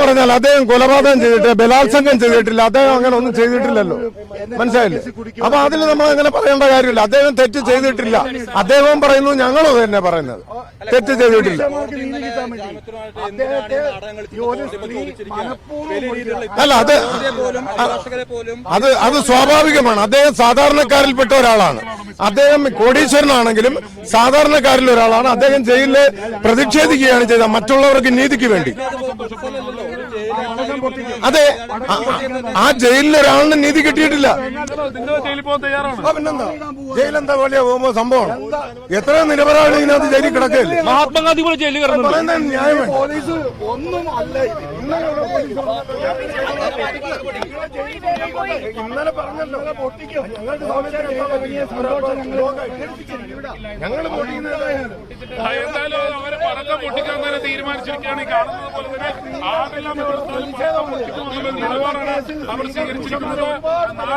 പറഞ്ഞാൽ അദ്ദേഹം കൊലപാതകം ചെയ്തിട്ട് ബലാത്സംഗം ചെയ്തിട്ടില്ല, അദ്ദേഹം അങ്ങനെ ഒന്നും ചെയ്തിട്ടില്ലല്ലോ, മനസ്സിലായില്ലേ? അപ്പൊ അതിൽ നമ്മൾ അങ്ങനെ പറയേണ്ട കാര്യമില്ല. അദ്ദേഹം തെറ്റ് ചെയ്തിട്ടില്ല, അദ്ദേഹവും പറയുന്നു, ഞങ്ങളും തന്നെ പറയുന്നത് തെറ്റ് ചെയ്തിട്ടില്ല. അല്ല, അത് സ്വാഭാവികമാണ്. അദ്ദേഹം സാധാരണക്കാരിൽപ്പെട്ട ഒരാളാണ്. അദ്ദേഹം കോടീശ്വരനാണെങ്കിലും സാധാരണക്കാരിൽ ഒരാളാണ്. അദ്ദേഹം ജയിലിൽ പ്രതിഷേധിക്കുകയാണ് ചെയ്തത് മറ്റുള്ളവർക്ക് നീതിക്ക് വേണ്ടി. അതെ, ആ ജയിലിൽ ഒരാളിന് നീതി കിട്ടിയിട്ടില്ല. പിന്നെന്താ, ജയിലെന്താ വലിയ സംഭവം? എത്രയോ നിരപരാധി ഇതിനകത്ത് ജയിലിൽ കിടക്കുകയല്ലേ? മഹാത്മാഗാന്ധി പോലെ ജയിലിൽ കിടക്കുന്നു. ന്യായമാണ്. ഇന്നലെ പറഞ്ഞല്ലോ, ഞങ്ങൾ എന്തായാലും അവരെ പടക്കം പൊട്ടിക്കാൻ തന്നെ തീരുമാനിച്ചിരിക്കുകയാണ്. ഈ കാണുന്നത് പോലെ തന്നെ ആരെല്ലാം നിലപാടാണ് അവർ സ്വീകരിച്ചിരിക്കുന്നത്.